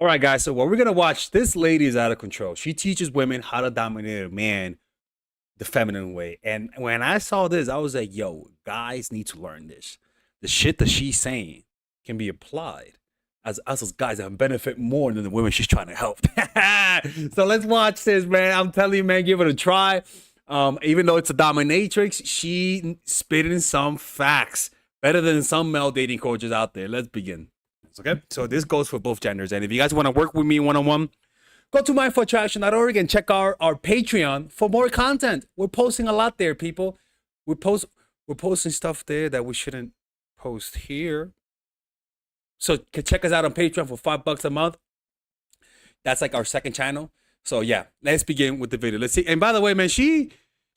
All right, guys. So what we're gonna watch, this lady is out of control. She teaches women how to dominate a man the feminine way. And when I saw this, I was like, yo, guys need to learn this. The shit that she's saying can be applied as us as guys and benefit more than the women she's trying to help. So let's watch this, man. I'm telling you, man, give it a try. Even though it's a dominatrix, she spitting some facts better than some male dating coaches out there. Let's begin. Okay, so this goes for both genders. And if you guys want to work with me one-on-one, go to mindfulattraction.org and check our Patreon for more content. We're posting a lot there, people. We're posting stuff there that we shouldn't post here. So check us out on Patreon for $5 a month. That's like our second channel. So yeah, let's begin with the video. Let's see. And by the way, man, she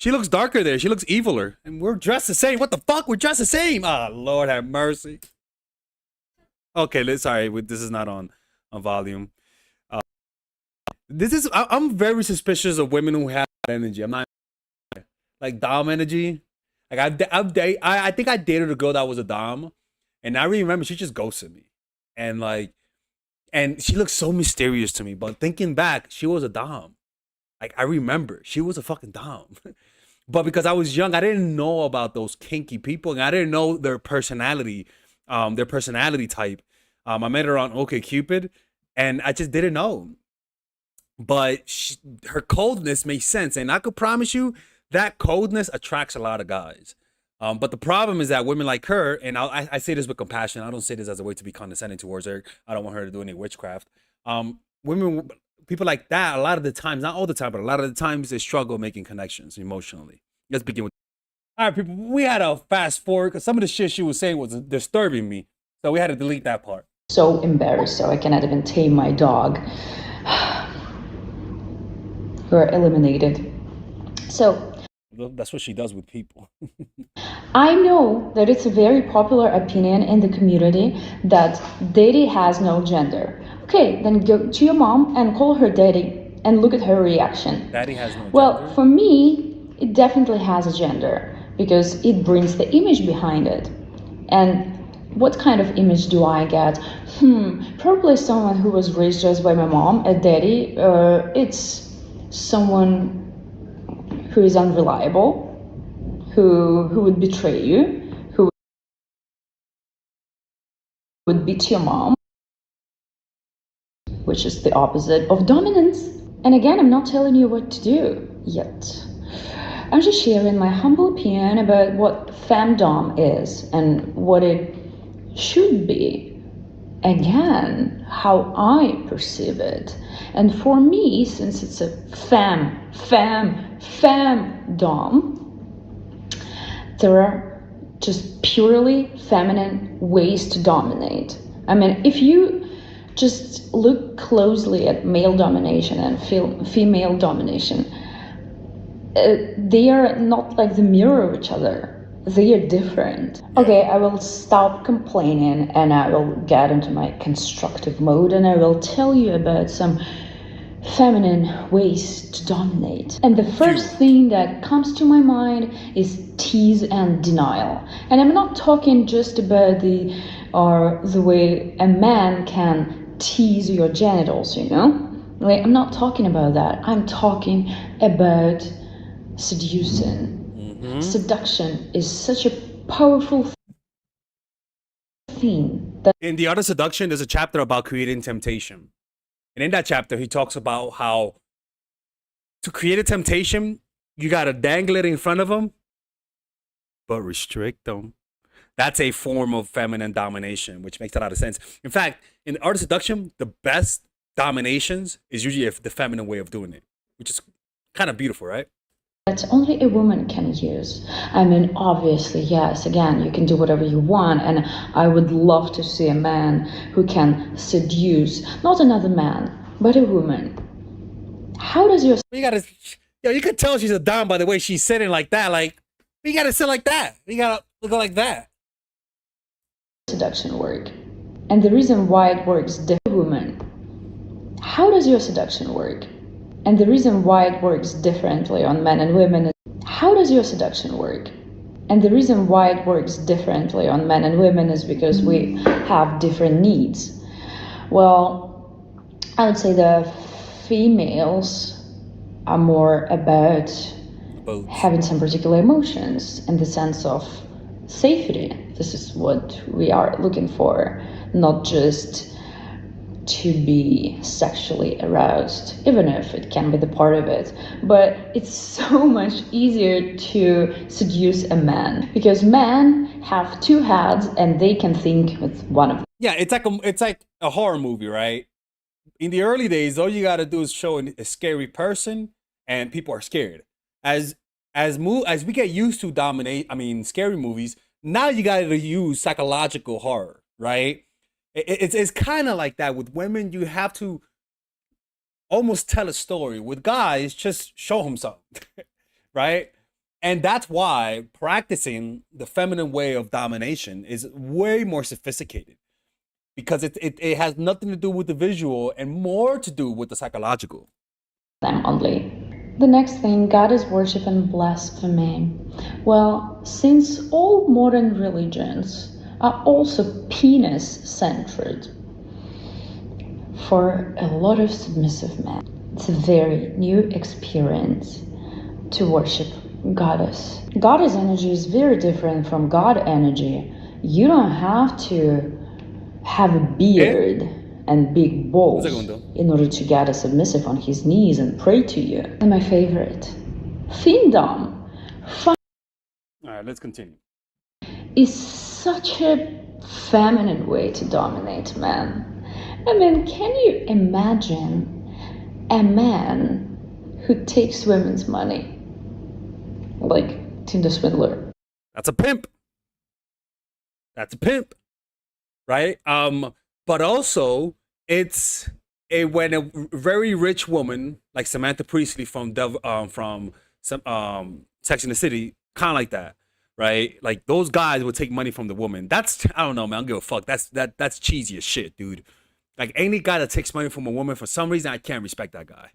looks darker there. She looks eviler. And we're dressed the same. What the fuck? We're dressed the same. Ah, oh, Lord have mercy. Okay, sorry. This is not on volume. I'm very suspicious of women who have energy. I'm not like dom energy. Like I think I dated a girl that was a dom, and I remember she just ghosted me, and she looked so mysterious to me. But thinking back, she was a dom. Like I remember she was a fucking dom, but because I was young, I didn't know about those kinky people, and I didn't know their personality type. I met her on OkCupid, and I just didn't know. But her coldness makes sense, and I could promise you that coldness attracts a lot of guys. But the problem is that women like her, and I say this with compassion. I don't say this as a way to be condescending towards her. I don't want her to do any witchcraft. People like that, a lot of the times, not all the time, but a lot of the times, they struggle making connections emotionally. Let's begin with. All right, people. We had a fast forward because some of the shit she was saying was disturbing me, so we had to delete that part. So embarrassed, so I cannot even tame my dog. Were eliminated. So that's what she does with people. I know that it's a very popular opinion in the community that daddy has no gender. Okay, then go to your mom and call her daddy and look at her reaction. Daddy has no gender? Well, for me, it definitely has a gender because it brings the image behind it. And what kind of image do I get? Probably someone who was raised just by my mom, a daddy. It's someone who is unreliable, who would betray you, who would beat your mom, which is the opposite of dominance. And again, I'm not telling you what to do yet. I'm just sharing my humble opinion about what fendom is and what it should be. Again, how I perceive it. And for me, since it's a femdom, there are just purely feminine ways to dominate. I mean, if you just look closely at male domination and female domination, they are not like the mirror of each other. They are different. Okay, I will stop complaining and I will get into my constructive mode and I will tell you about some feminine ways to dominate. And the first thing that comes to my mind is tease and denial. And I'm not talking just about the way a man can tease your genitals, you know? Like, I'm not talking about that. I'm talking about seducing. Seduction is such a powerful theme. In The Art of Seduction, there's a chapter about creating temptation. And in that chapter, he talks about how to create a temptation, you got to dangle it in front of them, but restrict them. That's a form of feminine domination, which makes a lot of sense. In fact, in The Art of Seduction, the best dominations is usually the feminine way of doing it, which is kind of beautiful, right? That only a woman can use. I mean, obviously, yes, again, you can do whatever you want, and I would love to see a man who can seduce, not another man, but a woman. How does your... you can tell she's a dom by the way she's sitting like that. Like, you gotta sit like that. You gotta look like that. Seduction work? And the reason why it works differently, woman. How does your seduction work? And the reason why it works differently on men and women is, how does your seduction work? And the reason why it works differently on men and women is because we have different needs. Well, I would say the females are more about Boats. having some particular emotions in the sense of safety. This is what we are looking for, not just to be sexually aroused, even if it can be the part of it. But it's so much easier to seduce a man because men have two heads and they can think with one of them. Yeah, it's like a horror movie, right? In the early days, all you gotta do is show a scary person, and people are scared. As as we get used to scary movies. Now you gotta use psychological horror, right? It's kind of like that with women. You have to almost tell a story. With guys, just show them something, right? And that's why practicing the feminine way of domination is way more sophisticated because it has nothing to do with the visual and more to do with the psychological. Them only. The next thing, God is worship and blasphemy. Well, since all modern religions are also penis centered, for a lot of submissive men, it's a very new experience to worship goddess. Goddess energy is very different from God energy. You don't have to have a beard and big balls in order to get a submissive on his knees and pray to you. And my favorite, fendom. All right, let's continue. Is such a feminine way to dominate men. I mean, can you imagine a man who takes women's money? Like Tinder swindler. That's a pimp. That's a pimp. Right? But also it's when a very rich woman like Samantha Priestley from Sex and the City, kind of like that, right? Like those guys would take money from the woman. That's I don't know, man. I don't give a fuck. That's cheesy as shit, dude. Like any guy that takes money from a woman, for some reason, I can't respect that guy.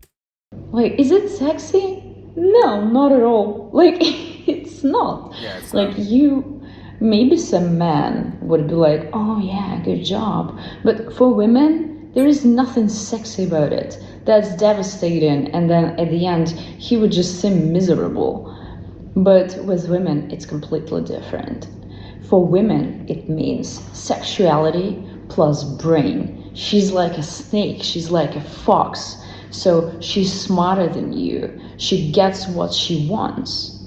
Like, is it sexy? No, not at all. Like, it's not. Yeah, it's like not. You, maybe some men would be like, oh yeah, good job. But for women, there is nothing sexy about it. That's devastating. And then at the end, he would just seem miserable. But with women, it's completely different. For women, it means sexuality plus brain. She's like a snake, she's like a fox. So she's smarter than you. She gets what she wants,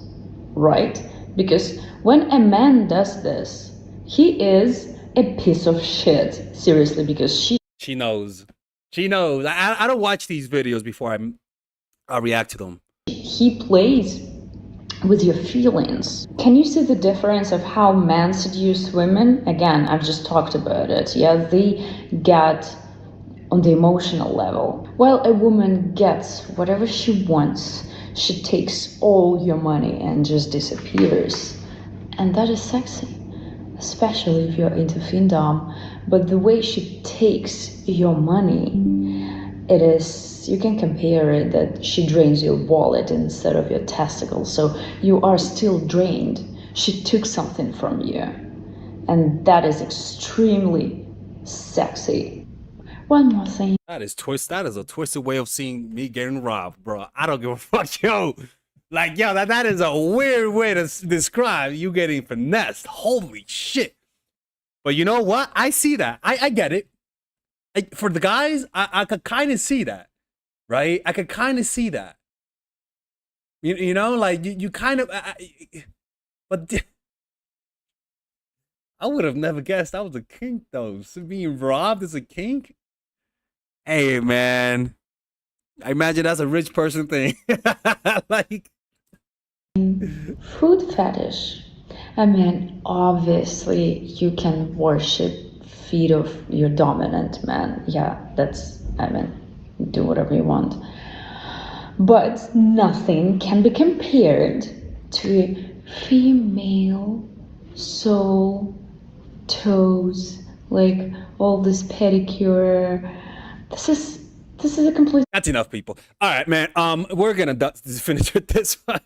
right? Because when a man does this, he is a piece of shit. Seriously, because she knows. She knows. I don't watch these videos before I react to them. He plays with your feelings. Can you see the difference of how men seduce women? Again, I've just talked about it. Yeah, they get on the emotional level. While a woman gets whatever she wants, she takes all your money and just disappears. And that is sexy, especially if you're into fendom. But the way she takes your money, it is, you can compare it that she drains your wallet instead of your testicles. So you are still drained. She took something from you. And that is extremely sexy. One more thing. That is a twisted way of seeing me getting robbed, bro. I don't give a fuck, yo. Like, yo, that is a weird way to describe you getting finessed. Holy shit. But you know what? I see that. I get it. For the guys, I could kind of see that, right? I could kind of see that. You know, like you kind of, but I would have never guessed that was a kink though. So being robbed is a kink. Hey man, I imagine that's a rich person thing. Like food fetish. I mean, obviously you can worship feet of your dominant man. Yeah, that's, I mean, do whatever you want. But nothing can be compared to a female soul, toes, like all this pedicure. This is a complete. That's enough, people. All right, man. We're gonna finish with this one.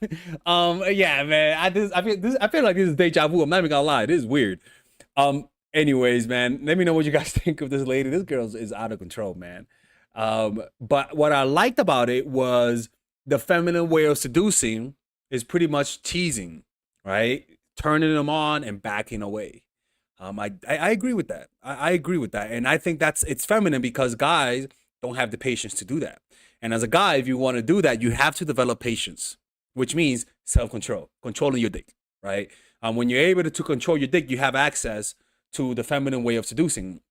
Yeah, man. I feel like this is deja vu. I'm not even gonna lie. This is weird. Anyways, man. Let me know what you guys think of this lady. This girl is out of control, man. But what I liked about it was the feminine way of seducing is pretty much teasing, right? Turning them on and backing away. I agree with that. I agree with that, and I think it's feminine because guys don't have the patience to do that. And as a guy, if you want to do that, you have to develop patience, which means self control, controlling your dick, right? When you're able to control your dick, you have access to the feminine way of seducing.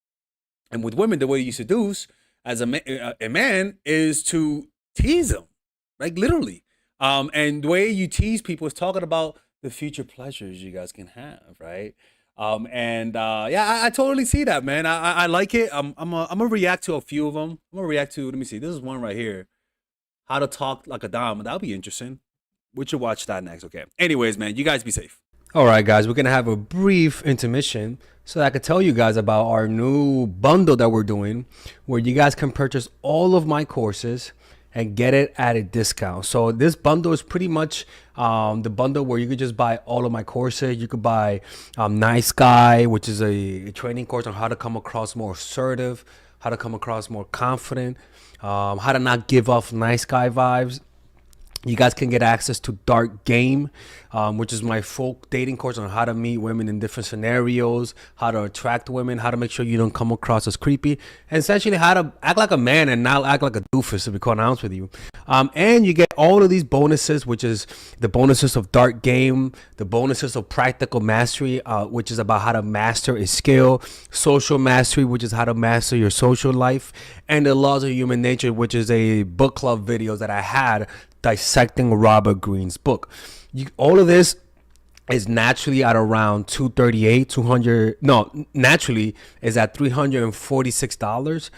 And with women, the way you seduce as a man is to tease them, like literally. And the way you tease people is talking about the future pleasures you guys can have, right? Yeah, I totally see that, man. I like it. I'm gonna react to a few of them. I'm gonna react to. Let me see. This is one right here. How to talk like a dom. That'll be interesting. We should watch that next. Okay. Anyways, man, you guys be safe. All right, guys, we're going to have a brief intermission so that I could tell you guys about our new bundle that we're doing where you guys can purchase all of my courses and get it at a discount. So this bundle is pretty much the bundle where you could just buy all of my courses. You could buy Nice Guy, which is a training course on how to come across more assertive, how to come across more confident, how to not give off nice guy vibes. You guys can get access to Dark Game, which is my full dating course on how to meet women in different scenarios, how to attract women, how to make sure you don't come across as creepy, and essentially how to act like a man and not act like a doofus, to be quite honest with you. And you get all of these bonuses, which is the bonuses of Dark Game, the bonuses of Practical Mastery, which is about how to master a skill, Social Mastery, which is how to master your social life, and the Laws of Human Nature, which is a book club videos that I had dissecting Robert Greene's book. All of this is naturally at around naturally is at $346,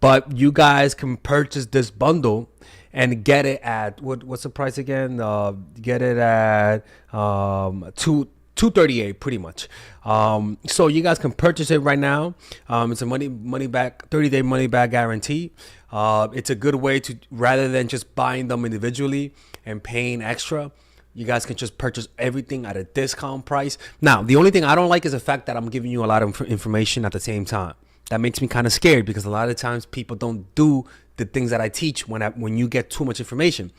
but you guys can purchase this bundle and get it at what's the price again? Get it at 238 pretty much. So you guys can purchase it right now. It's a money back 30-day money back guarantee. It's a good way to, rather than just buying them individually and paying extra, you guys can just purchase everything at a discount price. Now, the only thing I don't like is the fact that I'm giving you a lot of information at the same time. That makes me kind of scared because a lot of times people don't do the things that I teach when you get too much information.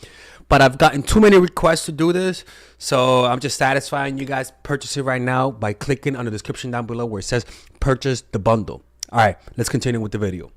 But I've gotten too many requests to do this, so I'm just satisfying you guys. Purchase it right now by clicking on the description down below where it says purchase the bundle. All right, let's continue with the video.